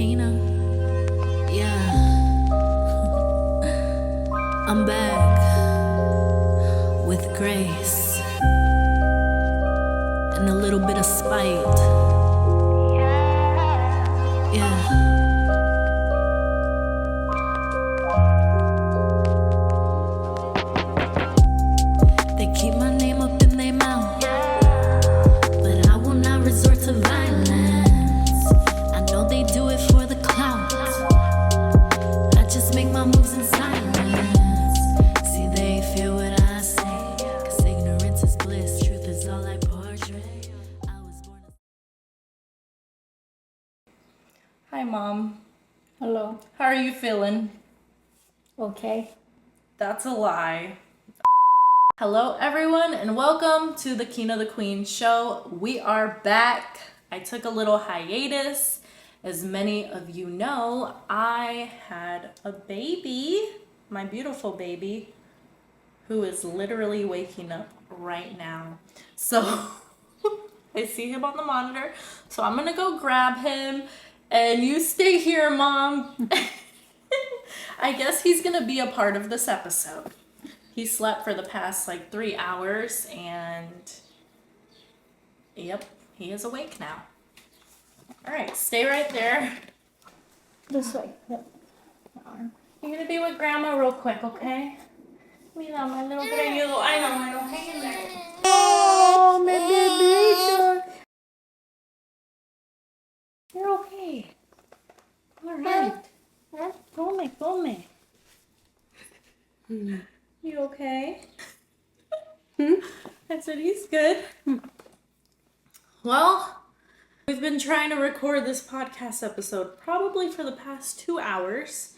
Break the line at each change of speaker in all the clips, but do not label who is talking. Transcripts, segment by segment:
Kina. Yeah, I'm back with grace and a little bit of spite. Yeah. They keep my name up in their mouth, but I will not resort to violence. I know they do it for the clout. I just make my moves in silence. See, they feel what I say, 'cause ignorance is bliss. Truth is all I portray. I was born a...
Hi, Mom.
Hello.
How are you feeling?
Okay.
That's a lie. Hello, everyone, and welcome to the Kina the Queen show. We are back. I took a little hiatus. As many of you know, I had a baby, my beautiful baby, who is literally waking up right now. So I see him on the monitor. So I'm gonna go grab him, and you stay here, Mom. I guess he's gonna be a part of this episode. He slept for the past 3 hours, and yep, he is awake now. All right, stay right there.
This way. Yep.
You're gonna be with Grandma real quick, okay? We know my little bit of you. I know. Hang in there.
Oh, my baby.
You're okay. All right. Come. You okay? I said he's good. Well, we've been trying to record this podcast episode probably for the past 2 hours,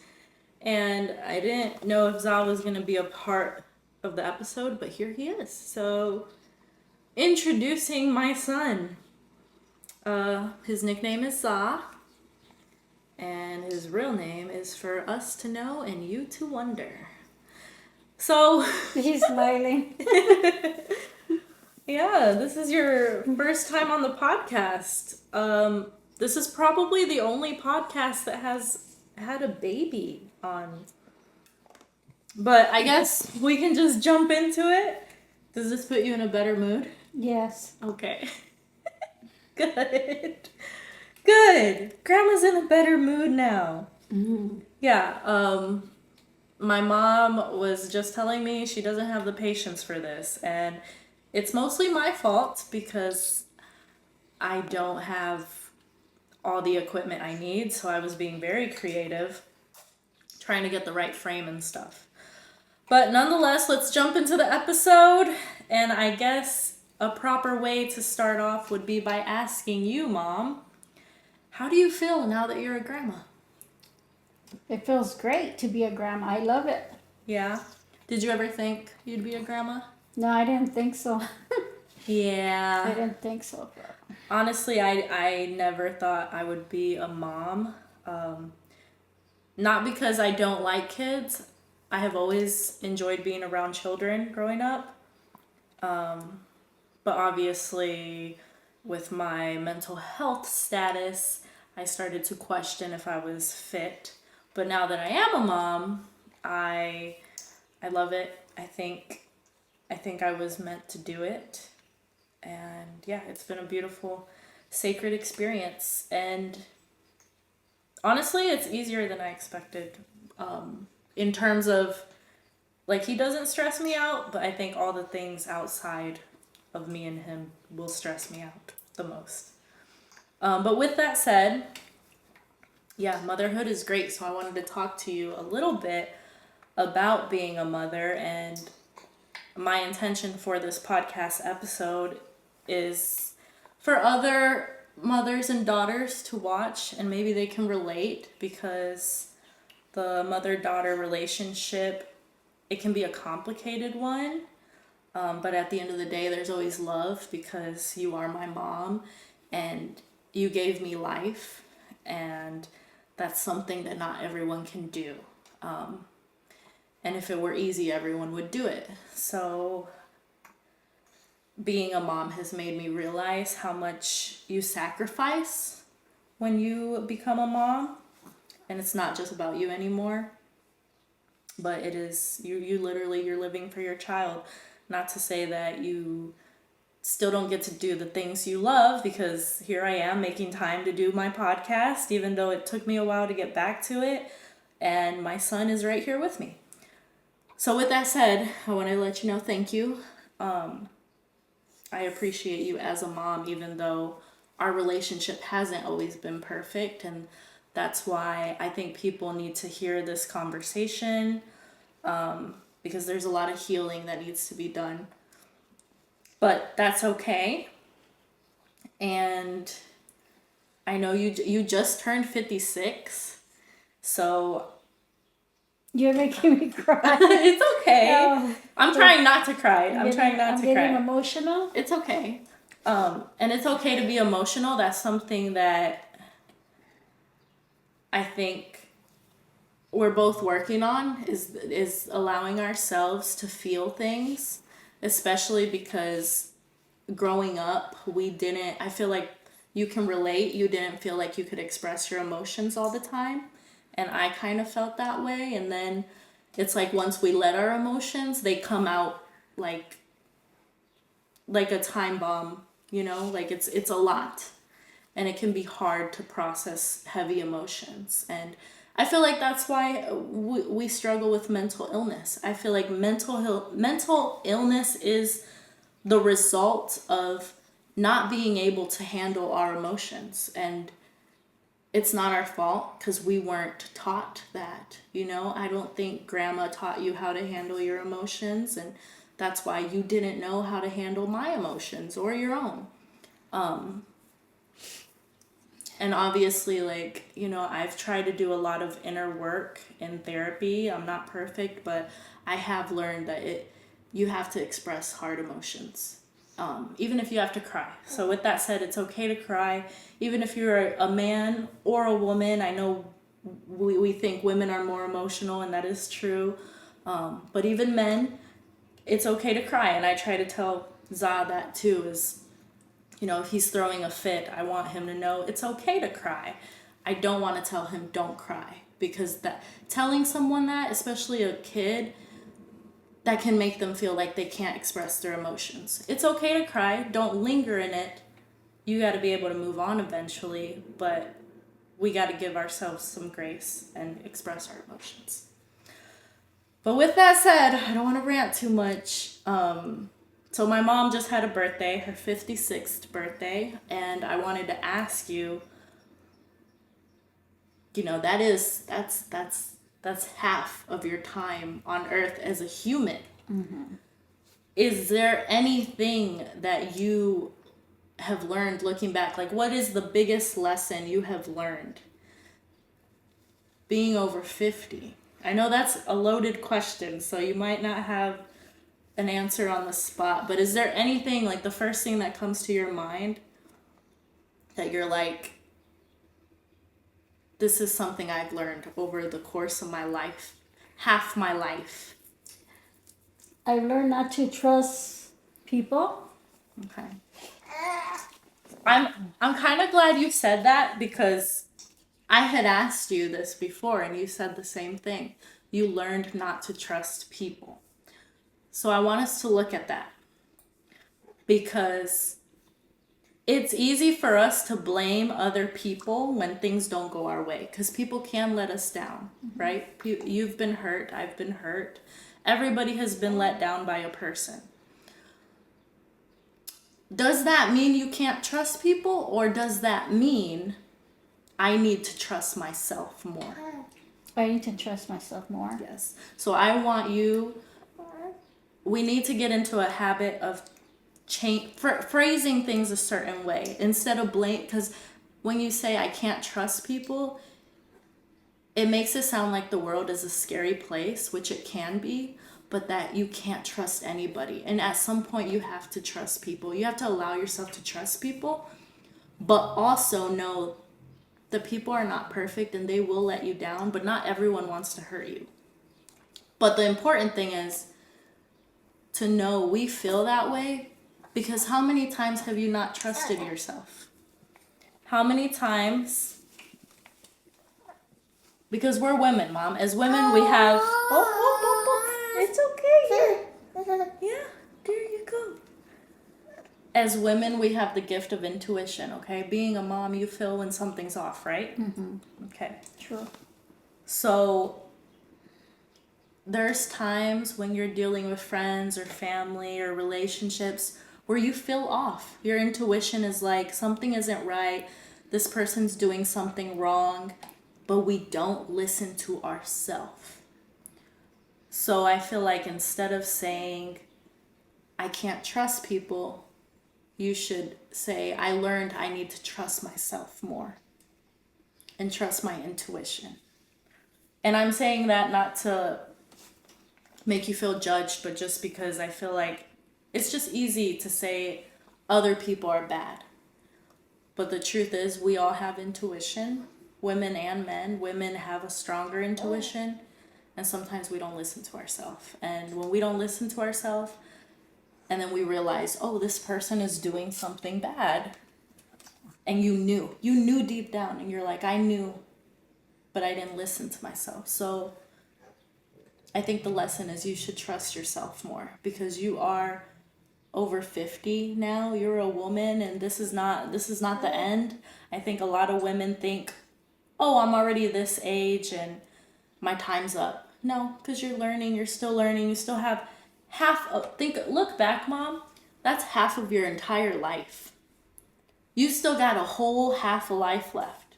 and I didn't know if Za was going to be a part of the episode, but here he is. So, introducing my son. His nickname is Za, and his real name is for us to know and you to wonder. So,
He's smiling.
yeah, this is your first time on the podcast. This is probably the only podcast that has had a baby on. But I guess we can just jump into it. Does this put you in a better mood?
Yes.
Okay. Good. Good. Grandma's in a better mood now.
Mm.
Yeah, my mom was just telling me she doesn't have the patience for this, and it's mostly my fault because I don't have all the equipment I need, so I was being very creative, trying to get the right frame and stuff. But nonetheless, let's jump into the episode, and I guess a proper way to start off would be by asking you, Mom, how do you feel now that you're a grandma?
It feels great to be a grandma. I love it.
Yeah? Did you ever think you'd be a grandma?
No, I didn't think so.
Yeah.
I didn't think so.
Honestly, I never thought I would be a mom. Not because I don't like kids. I have always enjoyed being around children growing up. But obviously, with my mental health status, I started to question if I was fit. But now that I am a mom, I love it. I think I was meant to do it. And yeah, it's been a beautiful, sacred experience. And honestly, it's easier than I expected. In terms of, he doesn't stress me out, but I think all the things outside of me and him will stress me out the most. But with that said, yeah, motherhood is great. So I wanted to talk to you a little bit about being a mother, and my intention for this podcast episode is for other mothers and daughters to watch, and maybe they can relate, because the mother-daughter relationship, it can be a complicated one, but at the end of the day, there's always love, because you are my mom and you gave me life, and that's something that not everyone can do. And if it were easy, everyone would do it. So being a mom has made me realize how much you sacrifice when you become a mom, and it's not just about you anymore, but it is you literally, you're living for your child. Not to say that you still don't get to do the things you love, because here I am making time to do my podcast, even though it took me a while to get back to it, and my son is right here with me. So with that said, I want to let you know thank you. I appreciate you as a mom, even though our relationship hasn't always been perfect, and that's why I think people need to hear this conversation, because there's a lot of healing that needs to be done. But that's okay. And I know you just turned 56, so
You're making me cry.
it's okay.
Oh,
I'm trying not to cry. I'm trying not
I'm
to
getting
cry.
emotional.
It's okay. And it's okay to be emotional. That's something that I think we're both working on, is allowing ourselves to feel things, especially because growing up, I feel like you can relate, you didn't feel like you could express your emotions all the time. And I kind of felt that way. And then it's like once we let our emotions, they come out like a time bomb, like it's a lot. And it can be hard to process heavy emotions. And I feel like that's why we struggle with mental illness. I feel like mental illness is the result of not being able to handle our emotions. And it's not our fault, because we weren't taught that. I don't think grandma taught you how to handle your emotions, and that's why you didn't know how to handle my emotions or your own. And obviously, I've tried to do a lot of inner work in therapy. I'm not perfect, but I have learned that you have to express hard emotions, even if you have to cry. So with that said, it's okay to cry, even if you're a man or a woman. I know we think women are more emotional, and that is true. But even men, it's okay to cry. And I try to tell Za that too, is, if he's throwing a fit, I want him to know it's okay to cry. I don't want to tell him don't cry, because telling someone that, especially a kid, that can make them feel like they can't express their emotions. It's okay to cry. Don't linger in it. You got to be able to move on eventually, but we got to give ourselves some grace and express our emotions. But with that said, I don't want to rant too much. So my mom just had a birthday, her 56th birthday, and I wanted to ask you, that's half of your time on earth as a human.
Mm-hmm.
Is there anything that you have learned looking back? Like, what is the biggest lesson you have learned being over 50? I know that's a loaded question, so you might not have an answer on the spot, but is there anything, like the first thing that comes to your mind that you're like, this is something I've learned over the course of my life, half my life?
I learned not to trust people.
Okay. I'm kind of glad you said that, because I had asked you this before and you said the same thing. You learned not to trust people. So I want us to look at that, because it's easy for us to blame other people when things don't go our way, because people can let us down, right? You've been hurt. I've been hurt. Everybody has been let down by a person. Does that mean you can't trust people, or does that mean I need to trust myself more?
I need to trust myself more.
Yes. So I want we need to get into a habit of phrasing things a certain way instead of blame, because when you say I can't trust people, it makes it sound like the world is a scary place, which it can be, but that you can't trust anybody. And at some point you have to trust people. You have to allow yourself to trust people, but also know that people are not perfect and they will let you down, but not everyone wants to hurt you. But the important thing is to know we feel that way, because how many times have you not trusted yourself? how many times, because we're women, Mom. As women, we have, it's okay. Yeah, there you go. As women, we have the gift of intuition, okay? Being a mom, you feel when something's off, right?
Mm-hmm.
Okay.
True.
So there's times when you're dealing with friends or family or relationships where you feel off. Your intuition is like, something isn't right. This person's doing something wrong, but we don't listen to ourselves. So I feel like instead of saying, I can't trust people, you should say, I learned I need to trust myself more and trust my intuition. And I'm saying that not to make you feel judged, but just because I feel like it's just easy to say other people are bad. But the truth is, we all have intuition, women and men. Women have a stronger intuition, and sometimes we don't listen to ourselves. And when we don't listen to ourselves, and then we realize, oh, this person is doing something bad, and you knew deep down, and you're like, I knew, but I didn't listen to myself. So I think the lesson is you should trust yourself more, because you are over 50 now. You're a woman, and this is not the end. I think a lot of women think, oh, I'm already this age and my time's up. No, because you're learning, you're still learning, you still have look back, Mom, that's half of your entire life. You still got a whole half a life left.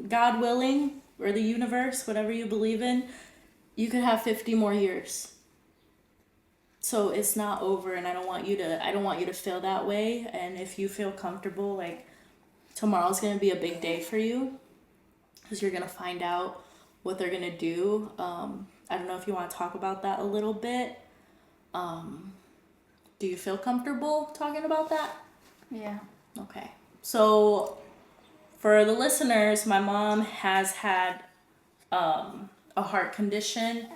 God willing, or the universe, whatever you believe in, you could have 50 more years. So it's not over, and I don't want you to feel that way. And if you feel comfortable, like, tomorrow's going to be a big day for you, because you're going to find out what they're going to do. I don't know if you want to talk about that a little bit. Do you feel comfortable talking about that?
Yeah.
Okay. So for the listeners, my mom has had a heart condition.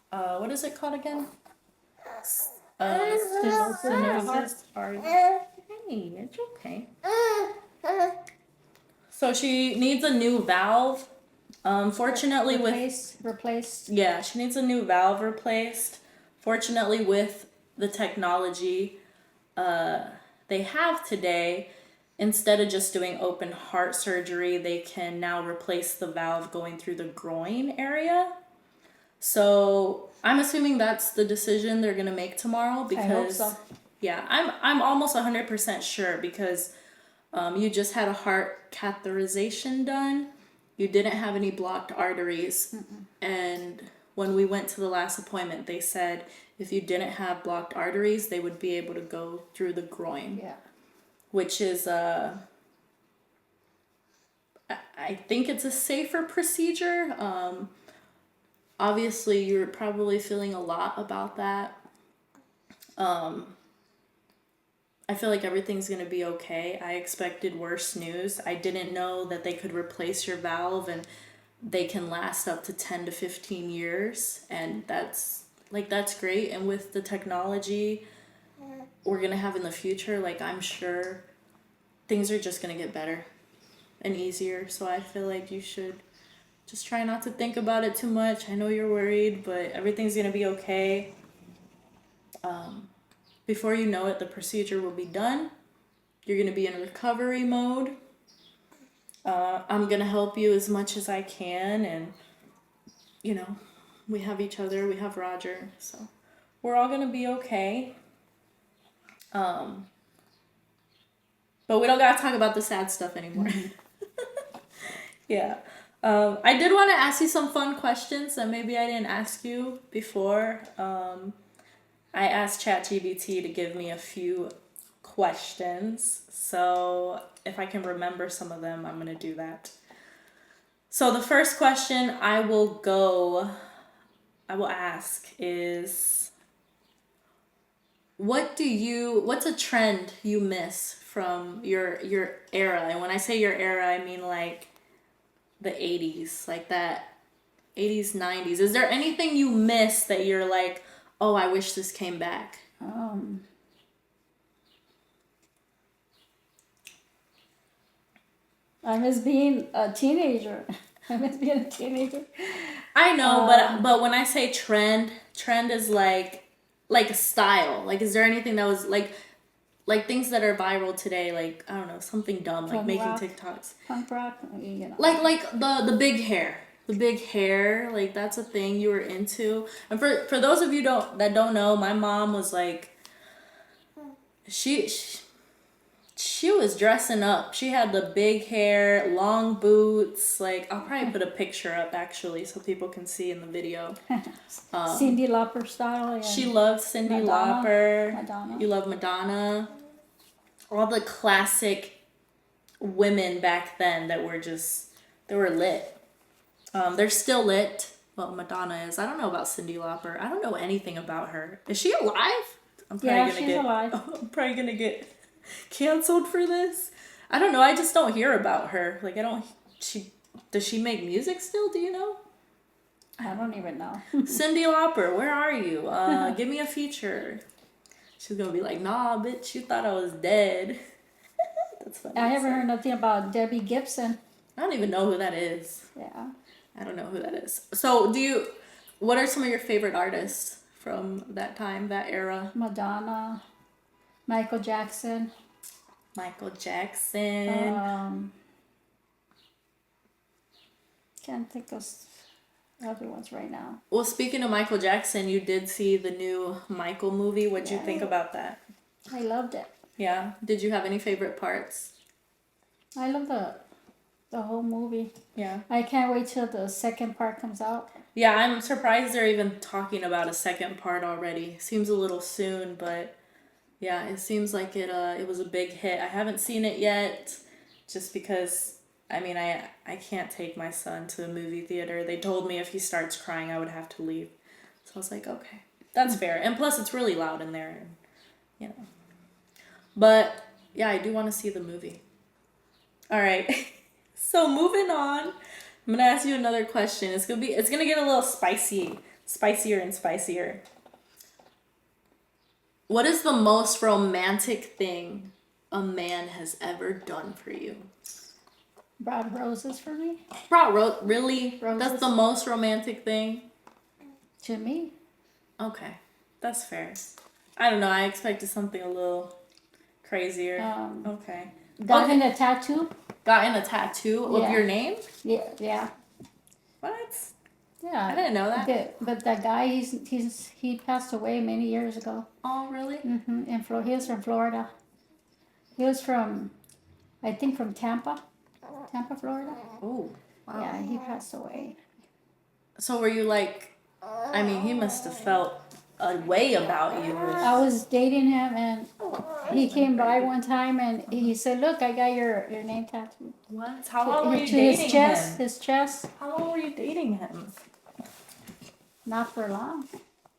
What is it called again? Stenosis. Hey, it's okay. So she needs a new valve. Fortunately,
replaced.
Yeah, she needs a new valve replaced. Fortunately, with the technology they have today, instead of just doing open heart surgery, they can now replace the valve going through the groin area. So I'm assuming that's the decision they're gonna make tomorrow, because
I hope so.
Yeah, I'm almost 100% sure, because you just had a heart catheterization done. You didn't have any blocked arteries. Mm-mm. And when we went to the last appointment, they said if you didn't have blocked arteries, they would be able to go through the groin.
Yeah.
Which is, I think it's a safer procedure. Obviously, you're probably feeling a lot about that. I feel like everything's going to be okay. I expected worse news. I didn't know that they could replace your valve and they can last up to 10 to 15 years. And that's great. And with the technology we're going to have in the future, like, I'm sure things are just going to get better and easier. So I feel like you should just try not to think about it too much. I know you're worried, but everything's going to be okay. Before you know it, the procedure will be done. You're going to be in recovery mode. I'm going to help you as much as I can. And, we have each other. We have Roger. So we're all going to be okay. But we don't got to talk about the sad stuff anymore. Yeah. I did want to ask you some fun questions that maybe I didn't ask you before. I asked ChatGPT to give me a few questions. So if I can remember some of them, I'm going to do that. So the first question I will ask is, what's a trend you miss from your era? And when I say your era, I mean like the 80s, like that 80s, 90s. Is there anything you miss that you're like, oh, I wish this came back?
I miss being a teenager. I miss being a teenager.
I know, but when I say trend is like a style. Like, is there anything that was like things that are viral today? Like, I don't know, something dumb like
Punk
making
rock.
TikToks.
Punk rock, you know.
Like the big hair. The big hair, like that's a thing you were into. And for those of you that don't know, my mom was like she was dressing up. She had the big hair, long boots. Like, I'll probably put a picture up actually so people can see in the video.
Cindy Lauper style. Yeah.
She loved Cyndi
Madonna.
Lauper.
Madonna.
You love Madonna. All the classic women back then that were they were lit. They're still lit. Well, Madonna is. I don't know about Cyndi Lauper. I don't know anything about her. Is she alive?
She's alive.
I'm probably gonna get canceled for this. I don't know. I just don't hear about her. Like, I don't. Does she make music still? Do you know?
I don't even know.
Cyndi Lauper, where are you? Give me a feature. She's gonna be like, nah, bitch, you thought I was dead. That's funny.
I haven't heard nothing about Debbie Gibson.
I don't even know who that is.
Yeah.
I don't know who that is. So, what are some of your favorite artists from that time, that era?
Madonna, Michael Jackson.
Michael Jackson.
Can't think of other ones right now.
Well, speaking of Michael Jackson, you did see the new Michael movie. What'd you think about that?
I loved it.
Yeah. Did you have any favorite parts?
I love the whole movie.
Yeah.
I can't wait till the second part comes out.
Yeah, I'm surprised they're even talking about a second part already. Seems a little soon, but yeah, it seems like it was a big hit. I haven't seen it yet, just because I mean I can't take my son to the movie theater. They told me if he starts crying, I would have to leave. So I was like, okay, that's fair. And plus, it's really loud in there, and you know. But yeah, I do want to see the movie. All right. So moving on, I'm gonna ask you another question. It's gonna get a little spicier and spicier. What is the most romantic thing a man has ever done for you?
Brought roses for me.
Really?
Roses.
That's the most romantic thing?
To me.
Okay, that's fair. I don't know. I expected something a little crazier. Okay.
Gotten a tattoo.
Gotten a tattoo of your name?
Yeah.
What?
Yeah.
I didn't know that.
But that guy, he passed away many years ago.
Oh, really?
Mm-hmm. He was from Florida. He was from, I think, from Tampa, Florida.
Oh, wow.
Yeah, he passed away.
So were you like, I mean, he must have felt a way about you.
I was dating him, and he came by one time, and he said, "Look, I got your name tattooed."
What? How long were you
To
dating
his chest,
him?
his chest.
How long were you dating him?
Not for long.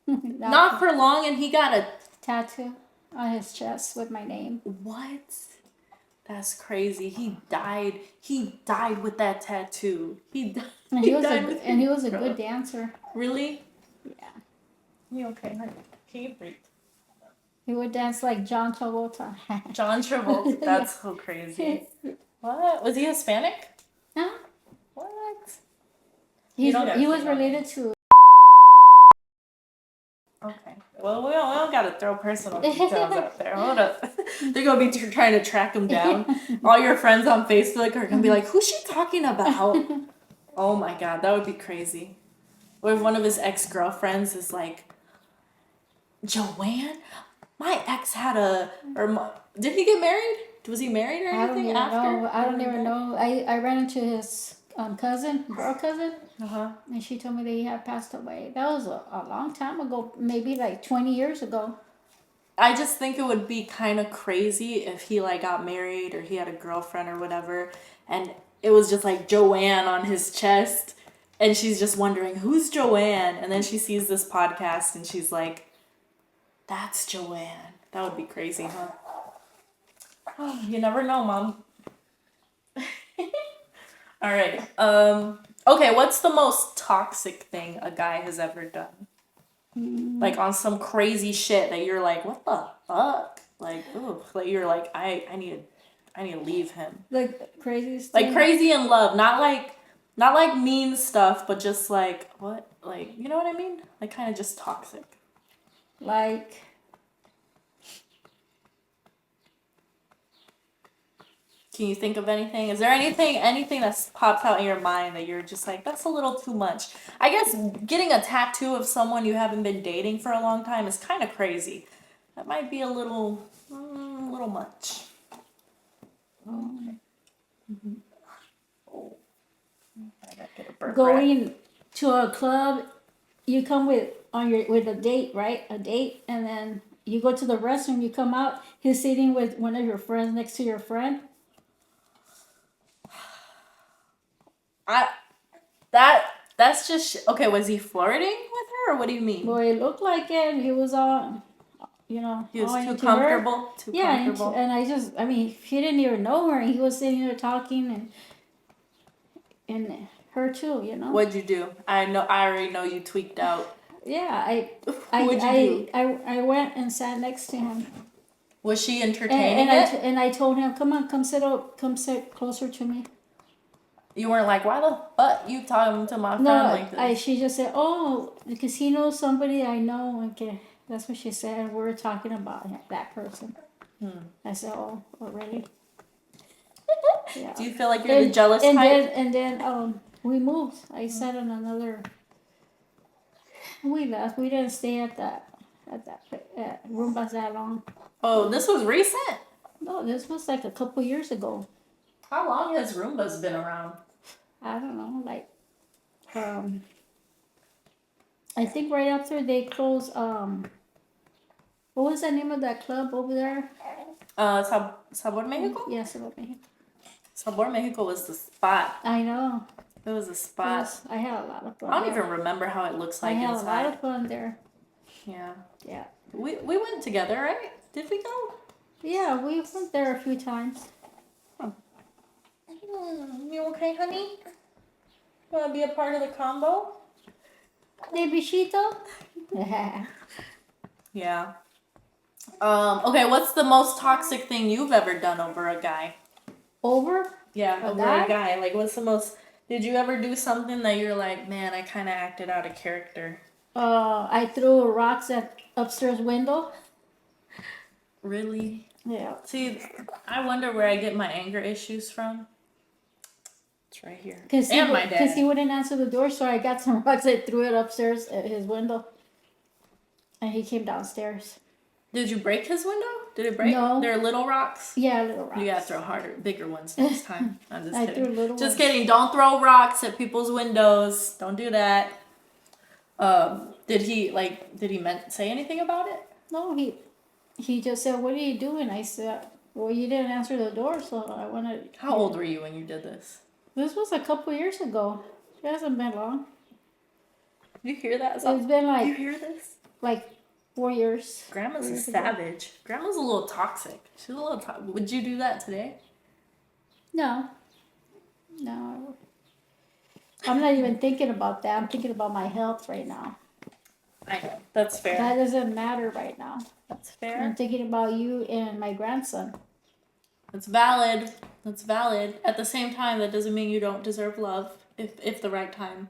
Not for long, and he got a
tattoo on his chest with my name.
What? That's crazy. He died with that tattoo. He
He was a good dancer.
Really?
Yeah.
You okay, honey? Can you breathe?
He would dance like John Travolta.
John Travolta. That's so crazy. What? Was he Hispanic?
Huh?
What?
He was related to.
Okay. Well, we don't gotta throw personal details out there. Hold up. They're gonna be trying to track him down. All your friends on Facebook are gonna be like, "Who's she talking about?" Oh my god, that would be crazy. Or if one of his ex-girlfriends is like, "Joanne, my ex had did he get married? Was he married or anything after?
I don't even know. I ran into his girl cousin.
Uh-huh.
And she told me that he had passed away. That was a long time ago, maybe like 20 years ago.
I just think it would be kind of crazy if he like got married or he had a girlfriend or whatever, and it was just like Joanne on his chest, and she's just wondering who's Joanne, and then she sees this podcast and she's like, "That's Joanne." That would be crazy, huh? Oh, you never know, Mom. All right. Okay, what's the most toxic thing a guy has ever done? Like on some crazy shit that you're like, what the fuck? Like, ooh, like you're like, I need I need to leave him.
Like crazy stuff.
Like crazy in love, not like mean stuff, but just like what, like you know what I mean? Like kind of just toxic.
Like.
Can you think of anything? Is there anything that's popped out in your mind that you're just like, that's a little too much? I guess getting a tattoo of someone you haven't been dating for a long time is kind of crazy. That might be a little much. Okay. Mm-hmm. Oh, I gotta get a burp
Going to a club, you come with a date, right? A date, and then you go to the restroom. You come out. He's sitting with one of your friends next to your friend.
That's just okay. Was he flirting with her, or what do you mean?
Well, it looked like it. He was all,
He was
all
too
into
comfortable.
her.
Too
Yeah,
comfortable.
and I mean, he didn't even know her. And he was sitting there talking, and her too.
What'd you do? I already know you tweaked out.
Yeah,
What'd you do?
I went and sat next to him.
Was she entertaining
And I told him, come sit closer to me.
You weren't like, why the fuck you talking to my friend like this?
She just said, oh, because he knows somebody I know. Okay, that's what she said. And we were talking about that person. I said, oh, already? Yeah.
Do you feel like you're the jealous type?
And then we moved. I sat on another. We left. We didn't stay at that Roomba that long.
Oh, this was recent?
No, this was like a couple years ago.
How long has Roombas been around?
I don't know, like, I think right after they closed, what was the name of that club over there?
Sabor Mexico?
Yeah, Sabor Mexico.
Sabor Mexico was the spot.
I know.
It was a spot.
I had a lot of fun.
I don't even remember how it looks like inside.
I had a lot of fun there.
Yeah.
Yeah.
We went together, right? Did we go?
Yeah, we went there a few times.
You okay, honey? You want to be a part of the combo?
De bichito?
Yeah. Okay, what's the most toxic thing you've ever done over a guy?
Over?
Yeah,
A
over
guy?
a guy. Like, what's the most... Did you ever do something that you're like, man, I kind of acted out of character?
I threw rocks at upstairs window.
Really?
Yeah.
See, I wonder where I get my anger issues from. It's right here.
And
my dad.
Because he wouldn't answer the door, so I got some rocks. I threw it upstairs at his window. And he came downstairs.
Did you break his window? Did it break?
No.
They're little rocks?
Yeah, little rocks.
You gotta throw harder, bigger ones next time. I'm just kidding.
Threw little
Just
ones.
kidding. Don't throw rocks at people's windows. Don't do that. Did he say anything about it?
No, he just said, what are you doing? I said, well, you didn't answer the door, so I wanted...
How old were you when you did this?
This was a couple years ago. It hasn't been long.
You hear that?
It's been like...
You hear this?
Like 4 years.
Grandma's
4
a
years ago.
savage. Grandma's a little toxic. She's a little Would you do that today?
No. I'm not even thinking about that. I'm thinking about my health right now.
I know. That's fair.
That doesn't matter right now.
That's
I'm
fair.
thinking about you and my grandson.
That's valid. That's valid. At the same time, that doesn't mean you don't deserve love if the right time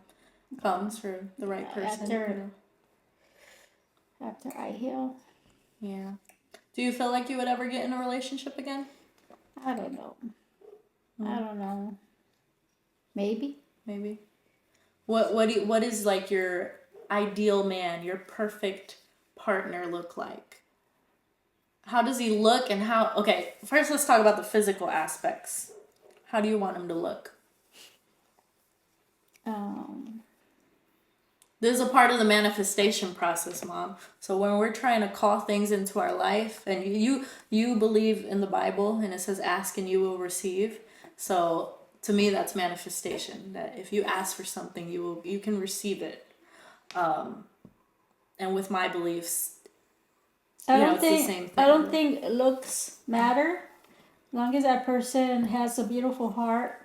comes for the right person.
After I heal.
Yeah. Do you feel like you would ever get in a relationship again?
I don't know. I don't know. Maybe.
What is like your ideal man, your perfect partner look like? How does he look and how... Okay, first let's talk about the physical aspects. How do you want him to look? This is a part of the manifestation process, Mom. So when we're trying to call things into our life, and you believe in the Bible, and it says, ask and you will receive. So to me, that's manifestation. That if you ask for something, you can receive it. And with my beliefs,
I don't
it's the same thing.
I don't think looks matter. As long as that person has a beautiful heart,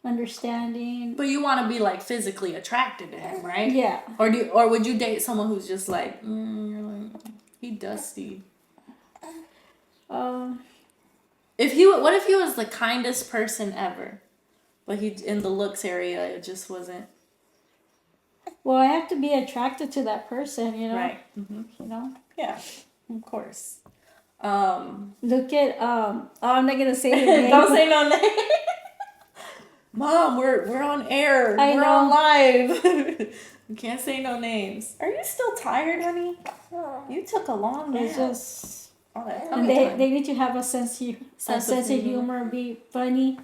understanding.
But you want to be like physically attracted to him, right?
Yeah.
Or would you date someone who's just like, he dusty? What if he was the kindest person ever, but he in the looks area it just wasn't
Well, I have to be attracted to that person, you know.
right? Mm-hmm.
You know.
Yeah, of course.
Look at oh, I'm not gonna say his name.
Don't say no name. Mom, we're on air.
I
we're
know.
on live. We can't say no names. Are you still tired, honey? You took a long nap.
It's just,
All that
and
tummy time.
they need to have a sense of humor, be funny.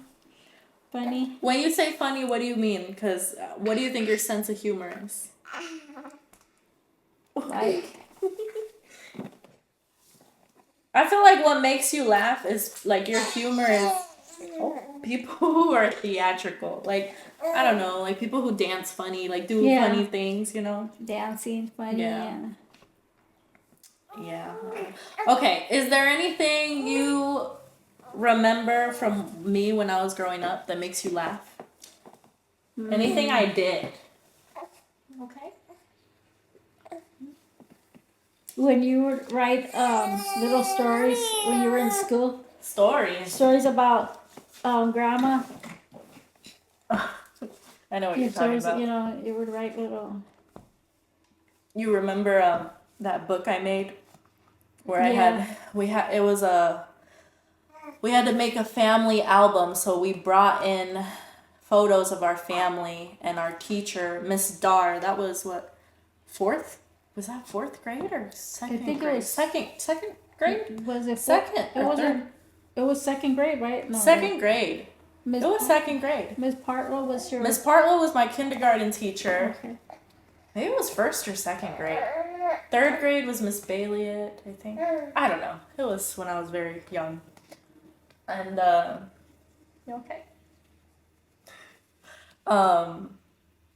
When you say funny, what do you mean? Because what do you think your sense of humor is?
Like,
I feel like what makes you laugh is like your humor is people who are theatrical. Like, I don't know, like people who dance funny, like do
Yeah.
funny things, you know?
dancing funny.
Yeah.
And
Yeah. Okay, is there anything you remember from me when I was growing up that makes you laugh? Anything I did? Okay.
when you would write little stories when you were in school, stories about grandma.
I know what you're talking
Stories,
about.
you know, you would write little.
You remember that book I made where
Yeah.
we had to make a family album, so we brought in photos of our family and our teacher, Miss Dar. That was what, fourth? Was that fourth grade or second?
I think
grade?
it was
second grade.
Was it
Second
It
or
wasn't. It was second grade, right? No.
Second grade.
Miss
It was second grade.
Miss Partlow was your.
Miss Partlow was my kindergarten teacher.
Okay.
Maybe it was first or second grade. Third grade was Miss Baileyet, I think. I don't know. It was when I was very young. And you okay?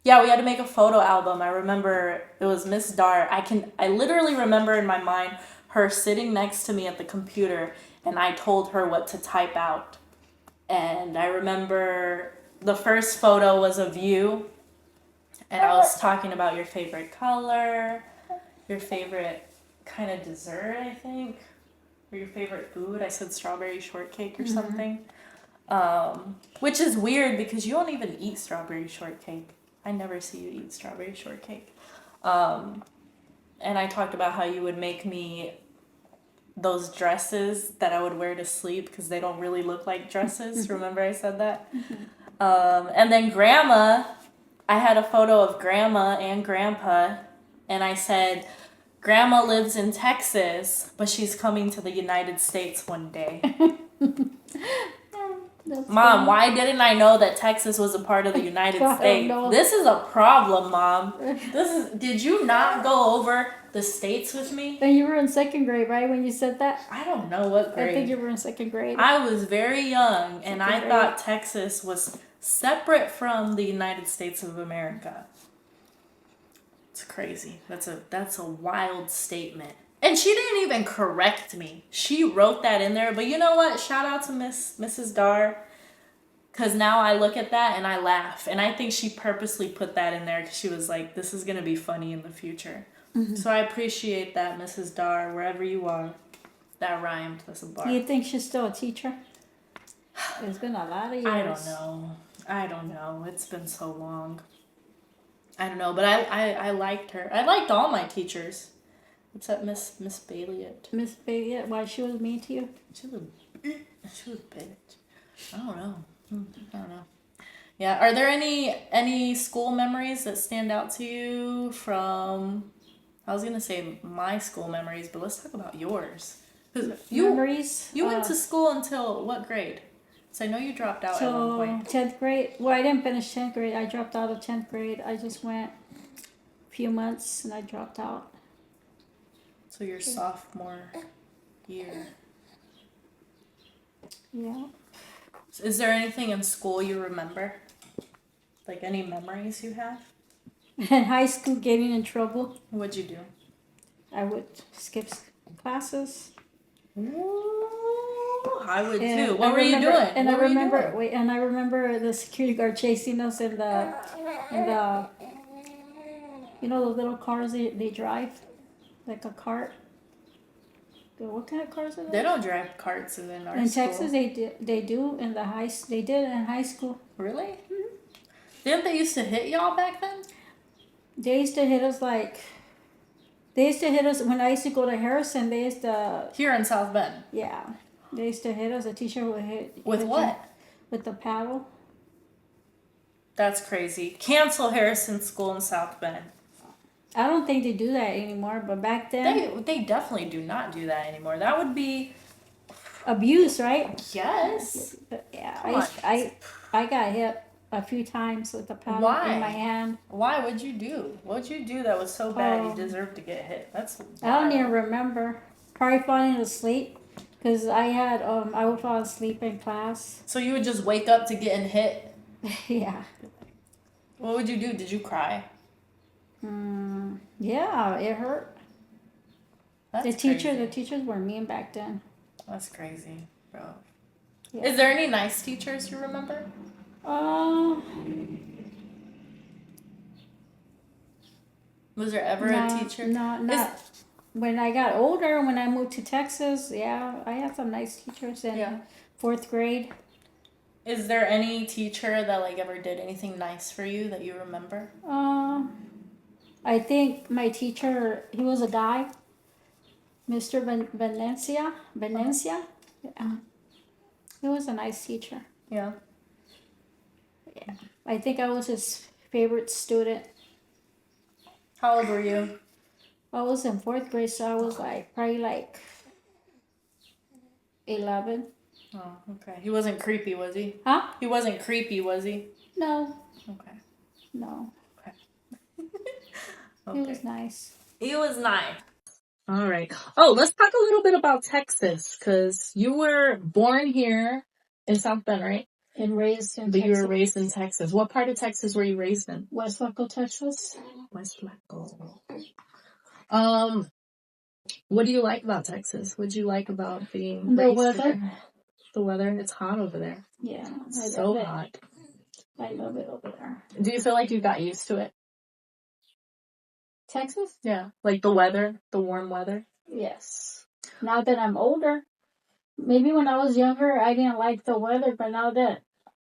Yeah, we had to make a photo album. I remember it was Miss Dar. I literally remember in my mind her sitting next to me at the computer and I told her what to type out. And I remember the first photo was of you. And I was talking about your favorite color, your favorite kind of dessert, I think, or your favorite food. I said strawberry shortcake or something, which is weird because you don't even eat strawberry shortcake. I never see you eat strawberry shortcake. And I talked about how you would make me those dresses that I would wear to sleep because they don't really look like dresses. Remember I said that? And then Grandma... I had a photo of Grandma and Grandpa, and I said, Grandma lives in Texas, but she's coming to the United States one day.
That's
Mom,
funny.
why didn't I know that Texas was a part of the United
I don't
States?
know.
This is a problem, Mom. Did you not go over the states with me?
And you were in second grade, right? When you said that,
I don't know what grade.
I think you were in second grade.
I was very young, and I
Second
thought Texas was separate from the United States of America. It's crazy. That's a wild statement. And she didn't even correct me. She wrote that in there. But you know what? Shout out to Mrs. Dar. Because now I look at that and I laugh. And I think she purposely put that in there because she was like, this is going to be funny in the future. So I appreciate that, Mrs. Dar, wherever you are. That rhymed. That's a bar.
Do you think she's still a teacher? It's been a lot of years.
I don't know. It's been so long. I don't know, but I liked her. I liked all my teachers. Except Miss Baileyet.
Miss Bailey, why she was mean to you?
She was a bitch. I don't know. Yeah. Are there any school memories that stand out to you from? I was gonna say my school memories, but let's talk about yours.
Memories?
You went to school until what grade? So I know you dropped out at one point.
10th grade. Well, I didn't finish 10th grade. I dropped out of 10th grade. I just went a few months and I dropped out.
So your sophomore year.
Yeah.
Is there anything in school you remember? Like any memories you have?
In high school, getting in trouble.
What'd you do?
I would skip classes.
Ooh, I would
And
too. What
I
were you
remember-
doing?
And
What
I
were you
remember,
doing?
wait, and I remember the security guard chasing us in the, you know, those little cars they drive, like a cart. What kind of cars are
They
those?
don't drive carts in our
In
school.
Texas, they do in the they did in high school.
Really? Didn't they used to hit y'all back then?
They used to hit us they used to hit us when I used to go to Harrison. They used to,
Here in South Bend.
yeah, they used to hit us. A teacher would hit
With
hit
what?
you with the paddle.
That's crazy. Cancel Harrison School in South Bend.
I don't think they do that anymore, but back then,
They definitely do not do that anymore. That would be
abuse, right?
yes.
Yeah,
Come on.
I got hit a few times with the paddle
Why?
in my hand.
Why would you do? What'd you do that was so bad you
Oh.
deserved to get hit? That's
I don't
wild.
even remember. Probably falling asleep because I would fall asleep in class.
So you would just wake up to getting hit?
Yeah.
What would you do? Did you cry?
Yeah, it hurt.
That's
The
crazy.
teachers were mean back then.
That's crazy, bro.
Yeah.
Is there any nice teachers you remember? Was there ever a teacher?
Not. When I got older, when I moved to Texas, yeah, I had some nice teachers in
Yeah.
4th grade.
Is there any teacher that like ever did anything nice for you that you remember?
I think my teacher, he was a guy, Mr. Valencia. Yeah. He was a nice teacher.
Yeah.
Yeah. I think I was his favorite student.
How old were you?
I was in 4th grade, so I was probably 11.
Oh, okay. He wasn't creepy, was he?
Huh?
He wasn't creepy, was he?
No.
Okay.
No.
Okay.
He was nice.
He was nice. All right. Oh, let's talk a little bit about Texas, because you were born here in South Bend, right?
And raised in
But
Texas.
you were raised in Texas. What part of Texas were you raised in?
West Waco, Texas.
West Waco. What do you like about Texas? What do you like about being
The
raised
weather.
there? The weather. It's hot over there.
Yeah.
It's so hot.
I love it over there.
Do you feel like you got used to it?
Texas?
Yeah. Like the weather, the warm weather?
Yes. Now that I'm older, maybe when I was younger, I didn't like the weather, but now that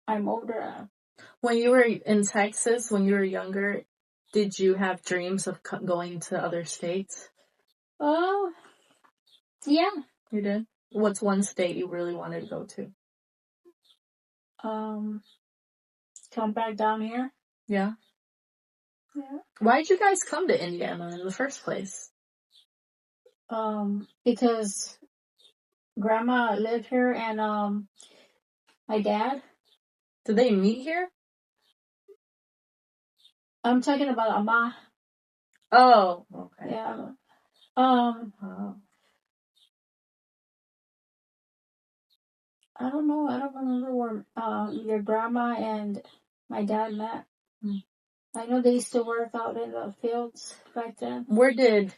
I'm older,
When you were in Texas, when you were younger, did you have dreams of going to other states?
oh, yeah.
You did? What's one state you really wanted to go to?
Come back down here.
Yeah.
Yeah.
Why did you guys come to Indiana in the first place?
Because grandma lived here and my dad.
Did they meet here?
I'm talking about Ama.
Oh, okay.
Yeah.
Oh.
I don't know. I don't remember where your grandma and my dad met. I know they used to work out in the fields back then.
Where did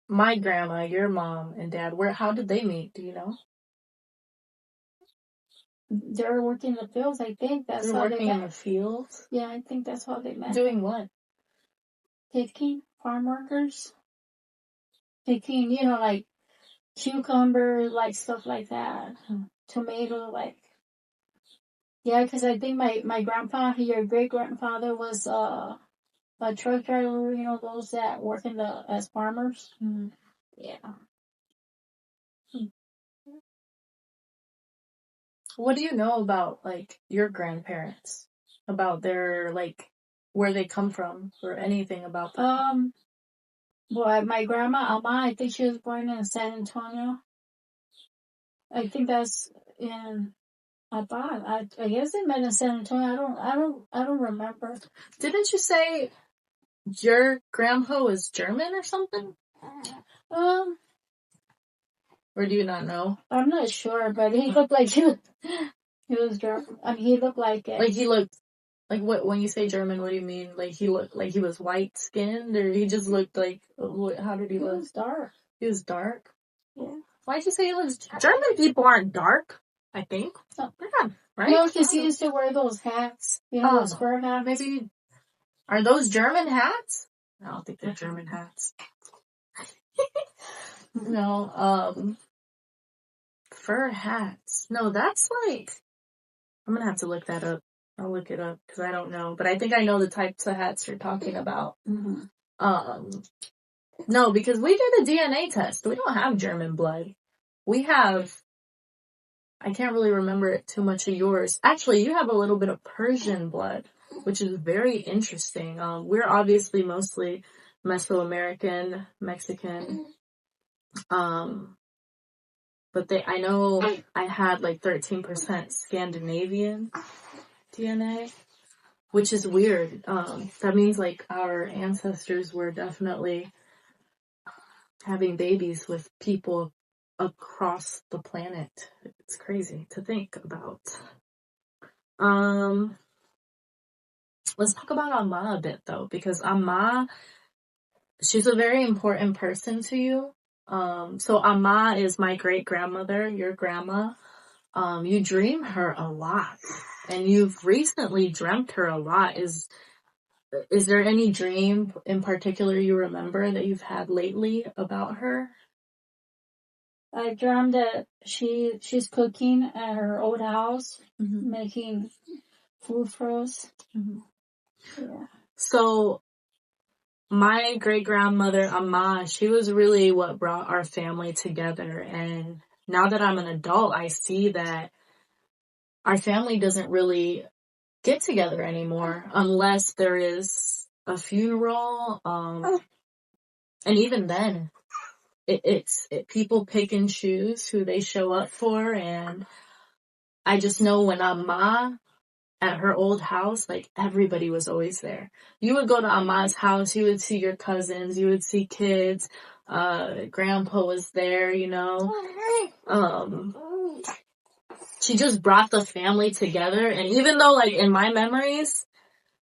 my grandma, your mom, and dad, how did they meet? Do you know?
They were working in the fields. I think that's
They're
how they
working
met.
in the fields?
Yeah, I think that's how they met.
Doing what?
Picking, farm workers. Picking, like cucumber, like stuff like that. Tomato, yeah, because I think my grandpa, your great grandfather, was a truck driver. Those that work as farmers.
Mm-hmm.
Yeah.
What do you know about, your grandparents? About their, where they come from, or anything about them?
Well, my grandma, Alma, I think she was born in San Antonio. I think that's in, I guess they met in San Antonio. I don't remember.
Didn't you say your grandpa was German or something? Or do you not know?
I'm not sure, but he looked like he was German. I mean, he looked like it.
Like he looked, what, when you say German, what do you mean? Like he looked like he was white skinned, or he just looked like, how did he look?
He was dark.
He was dark?
Yeah.
Why'd you say he looks, German people aren't dark, I think.
No.
Yeah, right?
No, because he used to wear those hats. Those fur hats.
Maybe, are those German hats? I don't think they're German hats. No, fur hats. No, that's like, I'm gonna have to look that up. I'll look it up because I don't know, but I think I know the types of hats you're talking about. No, because we did a DNA test. We don't have German blood. We have, I can't really remember it too much of yours. Actually, you have a little bit of Persian blood, which is very interesting. We're obviously mostly Mesoamerican, Mexican. But I know I had like 13% Scandinavian DNA, which is weird. That means like our ancestors were definitely having babies with people across the planet. It's crazy to think about. Let's talk about Amma a bit though, because Amma, she's a very important person to you. So Amma is my great grandmother, your grandma. You dream her a lot, and you've recently dreamt her a lot. Is there any dream in particular you remember that you've had lately about her?
I dreamed that she's cooking at her old house, making food for us. Yeah.
So, my great-grandmother, Amma, she was really what brought our family together. And now that I'm an adult, I see that our family doesn't really get together anymore unless there is a funeral. And even then, it's people pick and choose who they show up for. And I just know when Amma at her old house, like everybody was always there. You would go to Amma's house, you would see your cousins, you would see kids, grandpa was there, you know. She just brought the family together, and even though like in my memories,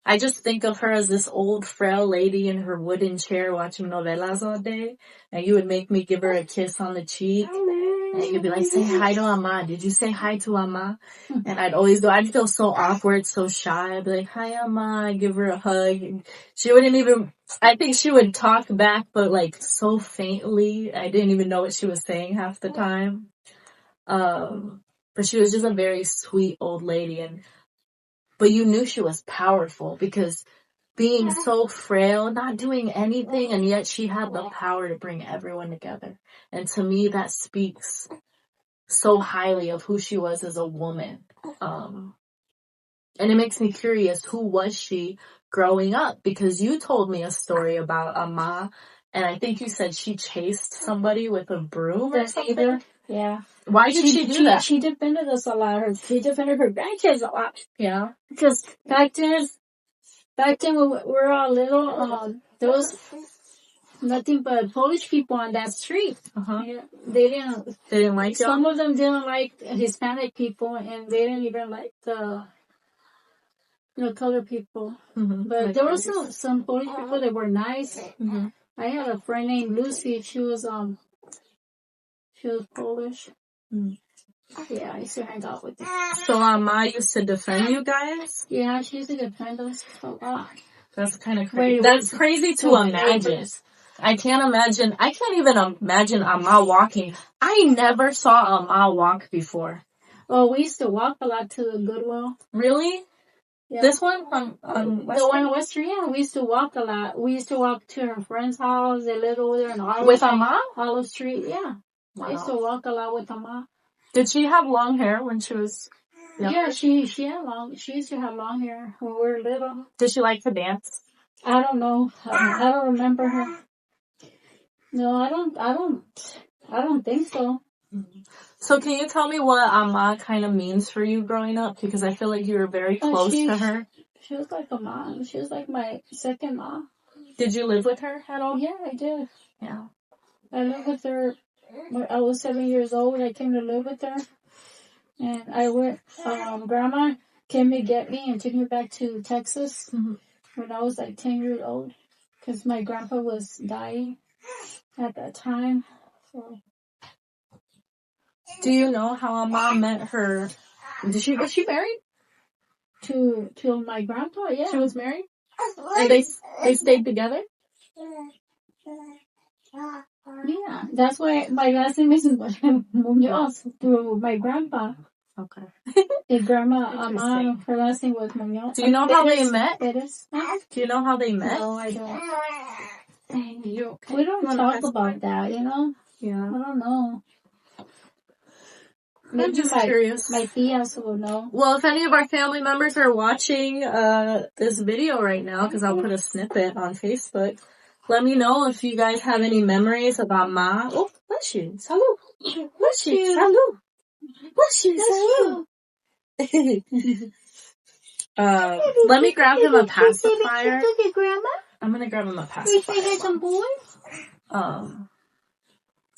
I just think of her as this old frail lady in her wooden chair watching novelas all day, and you would make me give her a kiss on the cheek. And you'd be like, say hi to Amma. Did you say hi to Amma? And I'd feel so awkward, so shy. I'd be like, hi Amma, I'd give her a hug. And she wouldn't even, I think she would talk back, but like so faintly. I didn't even know what she was saying half the time. But she was just a very sweet old lady. But you knew she was powerful because being so frail, not doing anything, and yet she had the power to bring everyone together. And to me, that speaks so highly of who she was as a woman. And it makes me curious, who was she growing up? Because you told me a story about Amma, and I think you said she chased somebody with a broom or something.
Yeah.
Why did she do that?
She defended us a lot. She defended her grandkids a lot.
Yeah.
Because back then when we were all little, there was nothing but Polish people on that street. Yeah, they didn't like y'all? Some of them didn't like Hispanic people, and they didn't even like the colored people. But there were some Polish people that were nice. I had a friend named Lucy. She was Polish. Yeah, I used to hang out with her.
So Amma used to defend you guys?
Yeah, she used to defend us a lot.
That's kind of crazy. That's crazy to imagine. I can't even imagine Amma walking. I never saw Amma walk before.
Oh, we used to walk a lot to the Goodwill.
Really? Yeah. This one on Western?
The one on Western, yeah. We used to walk a lot. We used to walk to her friend's house. They lived over there in Olive.
With Amma?
Olive Street, yeah. Wow. I used to walk a lot with Amma.
Did she have long hair when she was young?
Yeah, she used to have long hair when we were little.
Did she like to dance?
I don't know. I don't remember her. No, I don't think so.
So can you tell me what Amma kind of means for you growing up? Because I feel like you were very close to her.
She was like a mom. She was like my second mom.
Did you live with her at all?
Yeah, I did.
Yeah.
I lived with her when I was 7 years old. I came to live with her. And I went, Grandma came to get me and took me back to Texas when I was like 10 years old. Because my grandpa was dying at that time. So.
Do you know how Amma met her? Was she married?
To my grandpa, yeah.
She was married? And they stayed together?
Yeah, that's why my last name is Munoz through my grandpa.
Okay.
His grandma,
Interesting.
her last name was Munoz.
Do you know how they met?
Perez.
Do you know how they met?
No, I don't.
You okay?
We don't talk about that,
Yeah.
I don't know.
I'm
Maybe
just curious.
my tias will know.
Well, if any of our family members are watching this video right now, because I'll put a snippet on Facebook, let me know if you guys have any memories about Ma. Oh, bless you. Salud. Bless you. Salud. Bless you. Salud. Let me grab him a pacifier.
Grandma?
I'm gonna grab him a
You
pacifier.
say some boys?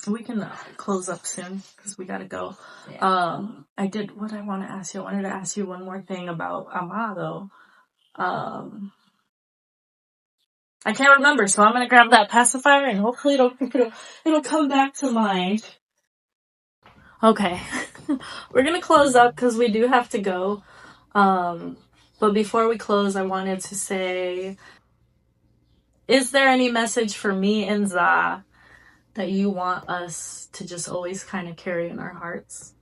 We can close up soon because we gotta go. I want to ask you. I wanted to ask you one more thing about Ama though. I can't remember, so I'm gonna grab that pacifier and hopefully it'll come back to mind. Okay, we're gonna close up because we do have to go. But before we close, I wanted to say, is there any message for me and Za that you want us to just always kind of carry in our hearts?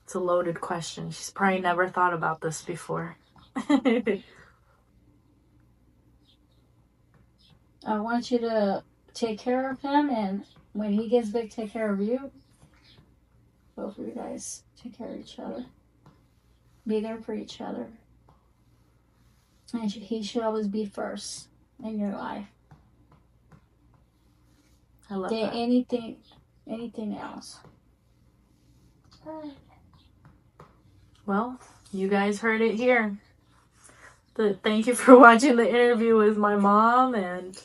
It's a loaded question. She's probably never thought about this before.
I want you to take care of him, and when he gets back, take care of you. Both of you guys take care of each other. Be there for each other. And he should always be first in your life.
I love
Than
that.
anything else.
Well, you guys heard it here. Thank you for watching the interview with my mom, and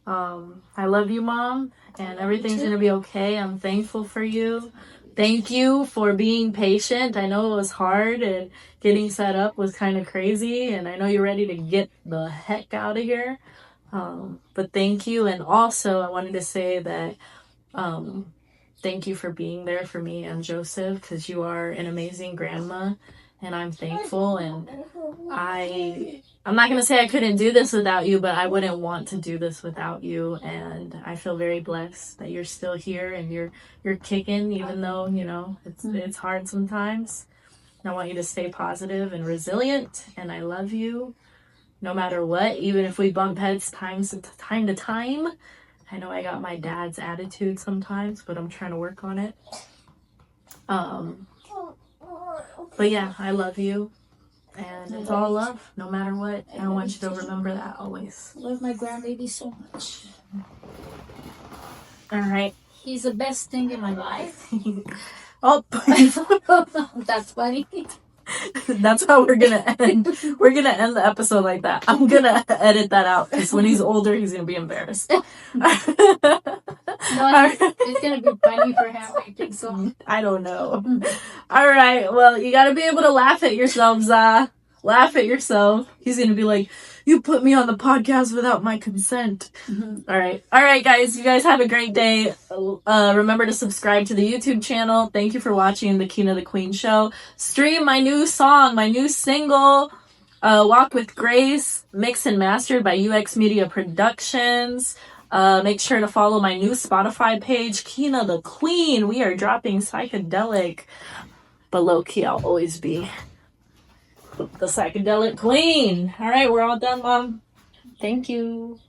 I love you, Mom, and everything's gonna be okay. I'm thankful for you. Thank you for being patient. I know it was hard and getting set up was kind of crazy, and I know you're ready to get the heck out of here. But thank you, and also I wanted to say that thank you for being there for me and Joseph, because you are an amazing grandma, and I'm thankful. And I'm not going to say I couldn't do this without you, but I wouldn't want to do this without you. And I feel very blessed that you're still here and you're kicking, even though, it's hard sometimes. And I want you to stay positive and resilient, and I love you no matter what, even if we bump heads time to time. I know I got my dad's attitude sometimes, but I'm trying to work on it. But yeah, I love you. And it's all love, no matter what. And I want you to remember that always.
I love my grandbaby so much.
All right.
He's the best thing in my life.
Oh,
That's funny.
That's how we're gonna end. We're gonna end the episode like that. I'm gonna edit that out because when he's older, he's gonna be embarrassed.
No, it's gonna be funny for him. I think so.
I don't know. All right. Well, you gotta be able to laugh at yourself, Za. Laugh at yourself. He's gonna be like, "You put me on the podcast without my consent." Mm-hmm. All right, guys. You guys have a great day. Remember to subscribe to the YouTube channel. Thank you for watching the Kina the Queen show. Stream my new song, my new single, "Walk with Grace," mixed and mastered by UX Media Productions. Make sure to follow my new Spotify page, Kina the Queen. We are dropping psychedelic, but low key, I'll always be the psychedelic queen. All right, we're all done, Mom. Thank you.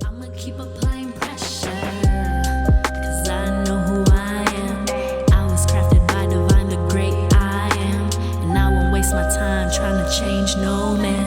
I'ma keep applying pressure, 'cause I know who I am. I was crafted by divine, the great I am. And I won't waste my time trying to change no man.